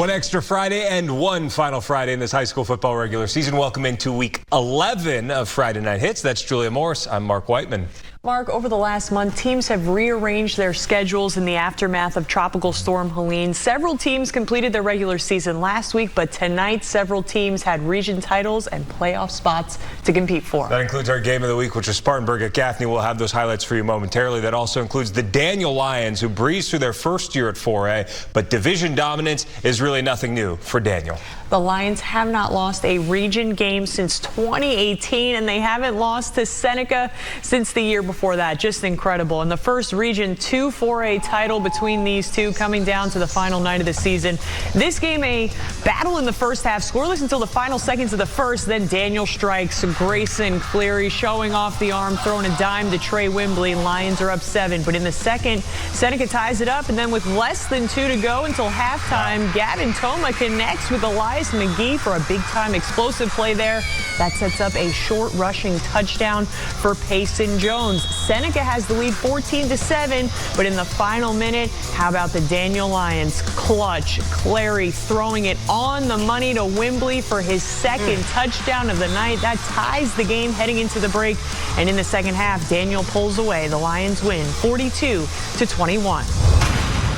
One extra Friday and one final Friday in this high school football regular season. Welcome into week 11 of Friday Night Hits. That's Julia Morris. I'm Mark Whiteman. Mark, over the last month, teams have rearranged their schedules in the aftermath of Tropical Storm Helene. Several teams completed their regular season last week, but tonight several teams had region titles and playoff spots to compete for. That includes our game of the week, which is Spartanburg at Gaffney. We'll have those highlights for you momentarily. That also includes the Daniel Lions, who breezed through their first year at 4A, but division dominance is really nothing new for Daniel. The Lions have not lost a region game since 2018, and they haven't lost to Seneca since the year before that. Just incredible. And the first Region 2 4A title between these two coming down to the final night of the season. This game, a battle in the first half, scoreless until the final seconds of the first. Then Daniel strikes. Grayson Cleary showing off the arm, throwing a dime to Trey Wimbley. Lions are up 7. But in the second, Seneca ties it up, and then with less than 2 to go until halftime, Gavin Toma connects with Elias McGee for a big-time explosive play there. That sets up a short rushing touchdown for Payson Jones. Seneca has the lead 14-7, but in the final minute, how about the Daniel Lions? Clutch. Clary throwing it on the money to Wimbley for his second touchdown of the night. That ties the game heading into the break. And in the second half, Daniel pulls away. The Lions win 42-21.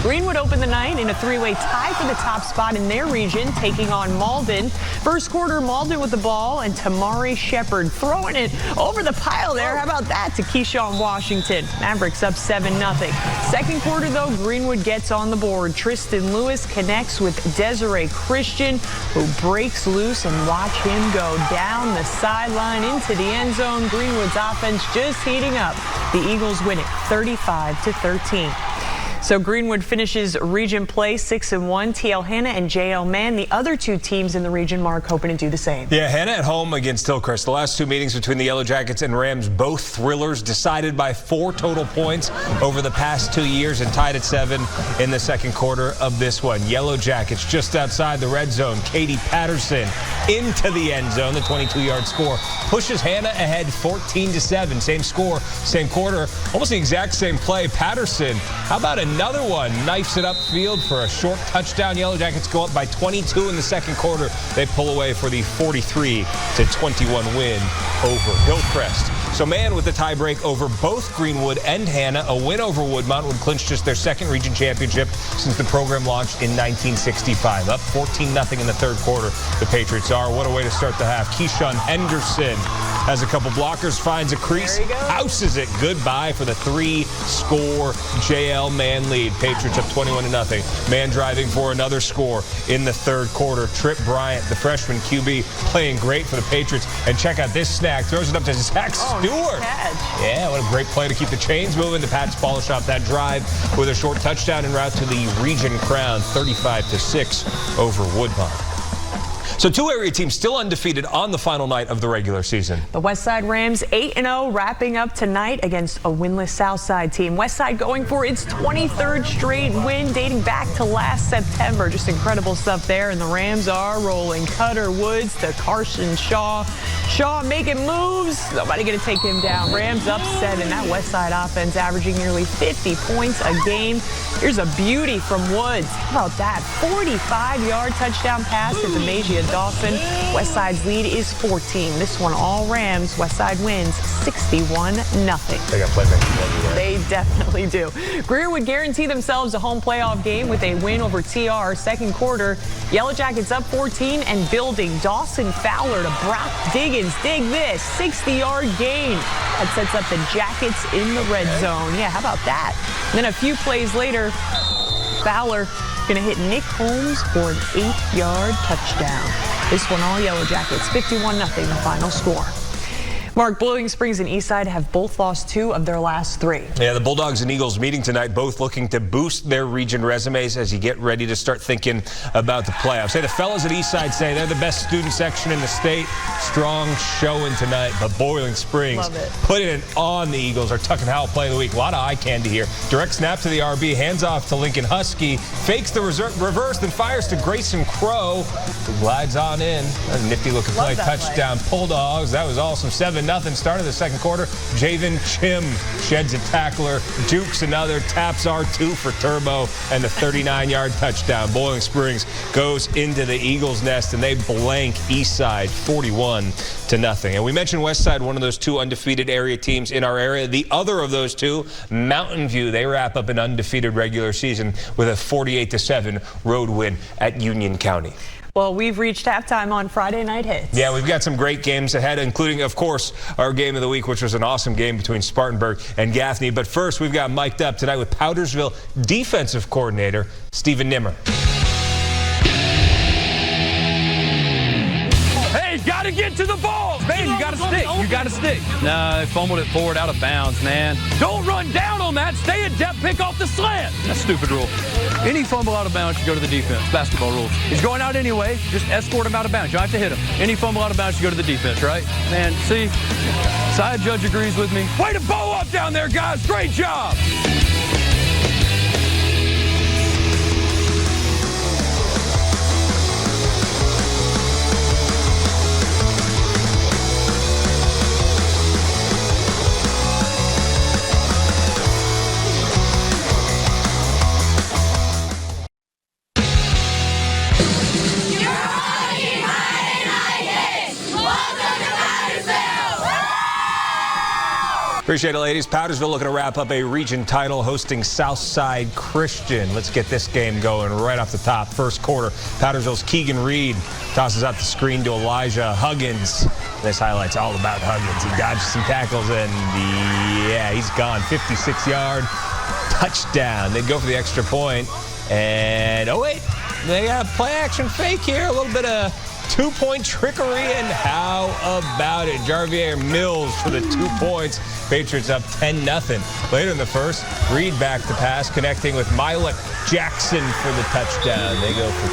Greenwood opened the night in a three-way tie for the top spot in their region, taking on Malden. First quarter, Malden with the ball, and Tamari Shepard throwing it over the pile there. How about that to Keyshawn Washington? Mavericks up 7-0. Second quarter, though, Greenwood gets on the board. Tristan Lewis connects with Desiree Christian, who breaks loose, and watch him go down the sideline into the end zone. Greenwood's offense just heating up. The Eagles win it 35-13. So Greenwood finishes region play 6-1. TL Hanna and JL Mann, the other two teams in the region, Mark, hoping to do the same. Yeah, Hanna at home against Hillcrest. The last two meetings between the Yellow Jackets and Rams, both thrillers, decided by 4 total points over the past 2 years and tied at 7 in the second quarter of this one. Yellow Jackets just outside the red zone. Katie Patterson into the end zone. The 22-yard score pushes Hanna ahead 14-7. Same score, same quarter, almost the exact same play. Patterson, how about another one? Knifes it upfield for a short touchdown. Yellow Jackets go up by 22 in the second quarter. They pull away for the 43-21 win over Hillcrest. So Mann with the tiebreak over both Greenwood and Hanna. A win over Woodmont would clinch just their second region championship since the program launched in 1965. Up 14-0 in the third quarter, the Patriots are. What a way to start the half. Keyshawn Henderson has a couple blockers, finds a crease, houses it. Goodbye for the 3-score JL Mann lead. Patriots up 21-0. Mann driving for another score in the third quarter. Trip Bryant, the freshman QB, playing great for the Patriots. And check out this snack. Throws it up to Zach Stewart. Yeah, what a great play to keep the chains moving. The Pats polish off that drive with a short touchdown en route to the region crown, 35-6 over Woodmont. So two area teams still undefeated on the final night of the regular season. The Westside Rams 8-0 wrapping up tonight against a winless Southside team. Westside going for its 23rd straight win dating back to last September. Just incredible stuff there, and the Rams are rolling. Cutter Woods to Carson Shaw. Shaw making moves. Nobody going to take him down. Rams up 7. That Westside offense averaging nearly 50 points a game. Here's a beauty from Woods. How about that? 45-yard touchdown pass to Demacia Dawson. Westside's lead is 14. This one all Rams. Westside wins 61-0. They got playmakers everywhere. They definitely do. Greer would guarantee themselves a home playoff game with a win over TR. Second quarter, Yellow Jackets up 14 and building. Dawson Fowler to Brock Diggins. Dig this, 60-yard gain. That sets up the Jackets in the red zone. Yeah, how about that? And then a few plays later, Fowler going to hit Nick Holmes for an 8-yard touchdown. This one all Yellow Jackets, 51-0 the final score. Mark, Boiling Springs and Eastside have both lost 2 of their last 3. Yeah, the Bulldogs and Eagles meeting tonight, both looking to boost their region resumes as you get ready to start thinking about the playoffs. Hey, the fellas at Eastside say they're the best student section in the state. Strong showing tonight, but Boiling Springs putting it on the Eagles. Our Tuck and Howell play of the week. A lot of eye candy here. Direct snap to the RB, hands off to Lincoln Husky, fakes the reverse, then fires to Grayson Crow, who glides on in. That's a nifty looking play. Touchdown, Bulldogs. That was awesome. 7 7-0 start of the second quarter. Javen Chim sheds a tackler, dukes another, taps R2 for Turbo, and the 39-yard touchdown. Boiling Springs goes into the Eagles' nest, and they blank Eastside 41-0. And we mentioned Westside, one of those two undefeated area teams in our area. The other of those two, Mountain View, they wrap up an undefeated regular season with a 48-7 road win at Union County. Well, we've reached halftime on Friday Night Hits. Yeah, we've got some great games ahead, including, of course, our game of the week, which was an awesome game between Spartanburg and Gaffney. But first, we've got mic'd up tonight with Powdersville defensive coordinator Stephen Nimmer. Hey, gotta get to the ball! Man, you gotta stick. You gotta stick. Nah, they fumbled it forward out of bounds, man. Don't run down on that. Stay in depth, pick off the slant. That's a stupid rule. Any fumble out of bounds, you go to the defense. Basketball rules. He's going out anyway. Just escort him out of bounds. You don't have to hit him. Any fumble out of bounds, you go to the defense, right? Man, see? Side judge agrees with me. Way to bow up down there, guys. Great job. Appreciate it, ladies. Powdersville looking to wrap up a region title hosting Southside Christian. Let's get this game going right off the top. First quarter, Powdersville's Keegan Reed tosses out the screen to Elijah Huggins. This highlight's all about Huggins. He dodged some tackles and yeah, he's gone. 56-yard touchdown. They go for the extra point and oh wait, they got a play action fake here. A little bit of two-point trickery, and how about it? Jarvier Mills for the 2 points. Patriots up 10-0. Later in the first, Reed back to pass, connecting with Milet Jackson for the touchdown. They go for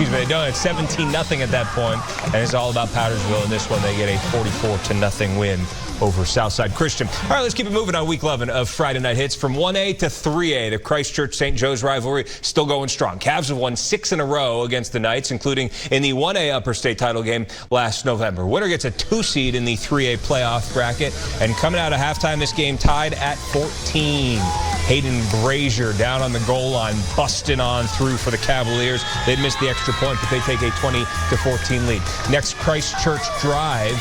they don't. It's 17-0 at that point, and it's all about Powdersville. In this one, they get a 44-0 win over Southside Christian. All right, let's keep it moving on week 11 of Friday Night Hits. From 1A to 3A, the Christchurch-St. Joe's rivalry still going strong. Cavs have won 6 in a row against the Knights, including in the 1A Upper State title game last November. Winner gets a 2 seed in the 3A playoff bracket, and coming out of halftime, this game tied at 14. Hayden Brazier down on the goal line, busting on through for the Cavaliers. They'd missed the extra point, but they take a 20-14 lead. Next Christchurch drive,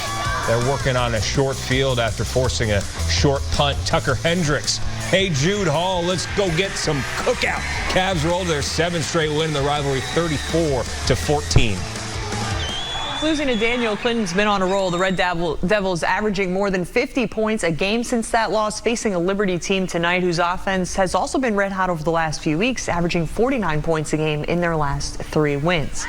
they're working on a short field after forcing a short punt. Tucker Hendricks. Hey, Jude Hall, let's go get some cookout. Cavs roll their 7th straight win in the rivalry, 34-14. Losing to Daniel, Clinton's been on a roll. The Red Devils averaging more than 50 points a game since that loss, facing a Liberty team tonight whose offense has also been red hot over the last few weeks, averaging 49 points a game in their last 3 wins.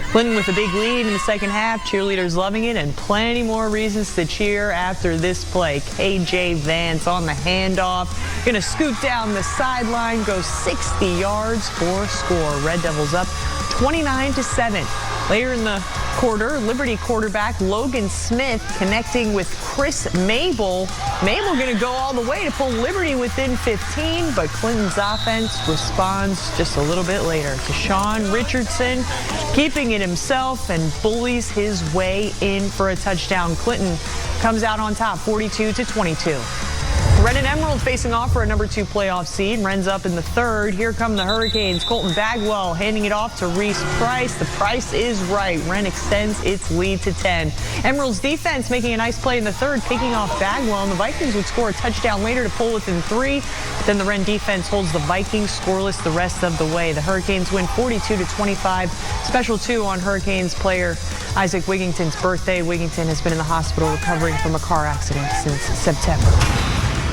Clinton with a big lead in the second half. Cheerleaders loving it, and plenty more reasons to cheer after this play. KJ Vance on the handoff. Going to scoot down the sideline, go 60 yards for a score. Red Devils up 29-7. Later in the quarter, Liberty quarterback Logan Smith connecting with Chris Mabel. Mabel going to go all the way to pull Liberty within 15, but Clinton's offense responds just a little bit later. Deshaun Richardson keeping it himself and bullies his way in for a touchdown. Clinton comes out on top, 42-22. Red and Emerald facing off for a number 2 playoff seed. Ren's up in the third. Here come the Hurricanes. Colton Bagwell handing it off to Reese Price. The price is right. Ren extends its lead to 10. Emerald's defense making a nice play in the third, picking off Bagwell, and the Vikings would score a touchdown later to pull within 3. But then the Ren defense holds the Vikings scoreless the rest of the way. The Hurricanes win 42-25. Special 2 on Hurricanes player Isaac Wigington's birthday. Wigington has been in the hospital recovering from a car accident since September.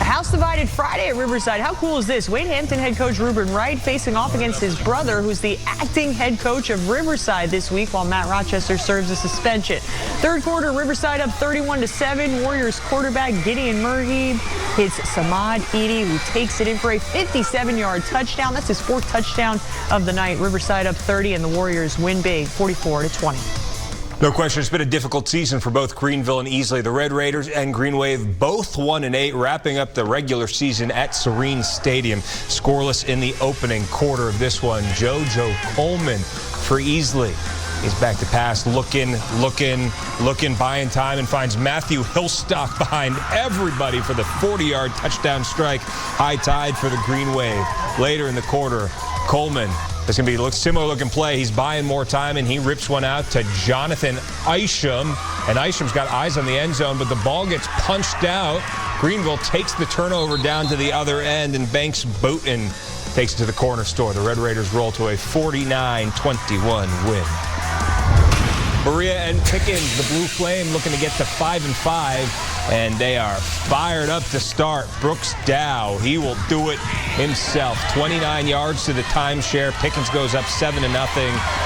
A house divided Friday at Riverside. How cool is this? Wade Hampton head coach Ruben Wright facing off against his brother, who's the acting head coach of Riverside this week, while Matt Rochester serves a suspension. Third quarter, Riverside up 31-7. Warriors quarterback Gideon Murheeb hits Samad Edie, who takes it in for a 57-yard touchdown. That's his 4th touchdown of the night. Riverside up 30, and the Warriors win big, 44-20. No question, it's been a difficult season for both Greenville and Easley. The Red Raiders and Green Wave both 1-8, wrapping up the regular season at Serene Stadium. Scoreless in the opening quarter of this one. JoJo Coleman for Easley He's back to pass, looking, buying time, and finds Matthew Hillstock behind everybody for the 40-yard touchdown strike. High tide for the Green Wave. Later in the quarter, Coleman. It's going to be a similar-looking play. He's buying more time, and he rips one out to Jonathan Isham. And Isham's got eyes on the end zone, but the ball gets punched out. Greenville takes the turnover down to the other end, and Banks Booten takes it to the corner store. The Red Raiders roll to a 49-21 win. Berea and Pickens, the Blue Flame, looking to get to 5-5, and they are fired up to start. Brooks Dow, he will do it himself. 29 yards to the timeshare. Pickens goes up 7-0,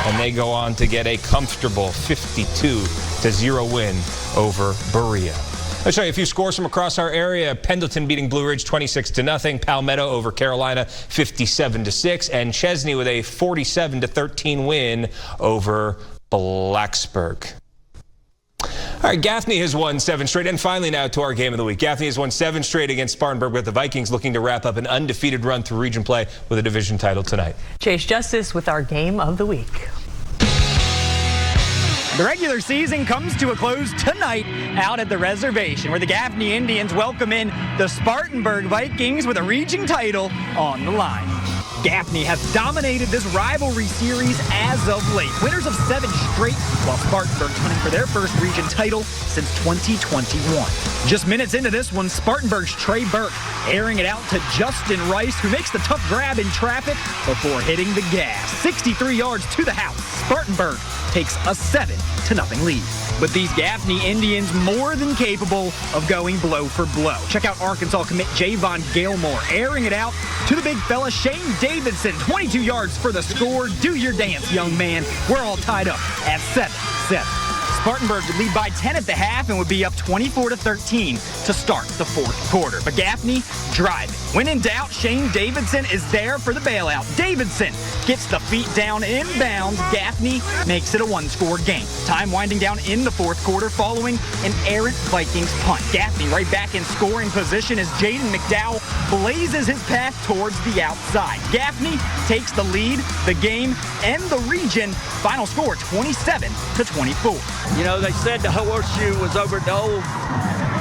and they go on to get a comfortable 52-0 win over Berea. Let's show you a few scores from across our area. Pendleton beating Blue Ridge 26-0. Palmetto over Carolina 57-6. And Chesney with a 47-13 win over Blacksburg. All right, Gaffney has won 7 straight. And finally now to our game of the week. Gaffney has won 7 straight against Spartanburg, with the Vikings looking to wrap up an undefeated run through region play with a division title tonight. Chase Justice with our game of the week. The regular season comes to a close tonight out at the reservation, where the Gaffney Indians welcome in the Spartanburg Vikings with a region title on the line. Gaffney has dominated this rivalry series as of late. Winners of 7 straight, while Spartanburg's hunting for their first region title since 2021. Just minutes into this one, Spartanburg's Trey Burke airing it out to Justin Rice, who makes the tough grab in traffic before hitting the gas. 63 yards to the house. Spartanburg takes a 7-0 lead. But these Gaffney Indians more than capable of going blow for blow. Check out Arkansas commit Javon Gilmore airing it out to the big fella Shane Davidson. 22 yards for the score. Do your dance, young man. We're all tied up at 7-7. Spartanburg would lead by 10 at the half and would be up 24-13 to start the fourth quarter. But Gaffney driving. When in doubt, Shane Davidson is there for the bailout. Davidson gets the feet down inbounds. Gaffney makes it a 1-score game. Time winding down in the fourth quarter following an errant Vikings punt. Gaffney right back in scoring position as Jaden McDowell blazes his path towards the outside. Gaffney takes the lead, the game, and the region. Final score 27-24. You know, they said the horseshoe was over at the old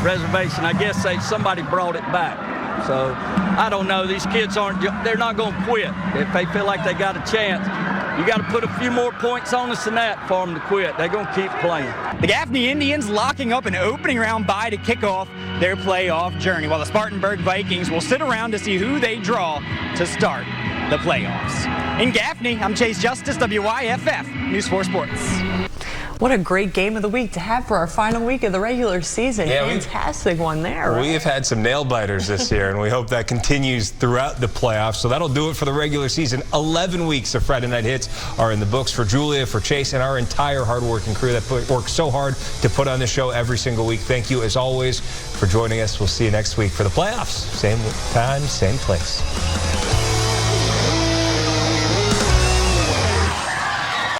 reservation. I guess somebody brought it back. So, I don't know. These kids they're not going to quit if they feel like they got a chance. You got to put a few more points on us than that for them to quit. They're going to keep playing. The Gaffney Indians locking up an opening round bye to kick off their playoff journey, while the Spartanburg Vikings will sit around to see who they draw to start the playoffs. In Gaffney, I'm Chase Justice, WYFF News 4 Sports. What a great game of the week to have for our final week of the regular season. Yeah, fantastic one there. Right? We've had some nail biters this year, and we hope that continues throughout the playoffs. So that'll do it for the regular season. 11 weeks of Friday Night Hits are in the books for Julia, for Chase, and our entire hardworking crew that works so hard to put on this show every single week. Thank you, as always, for joining us. We'll see you next week for the playoffs. Same time, same place.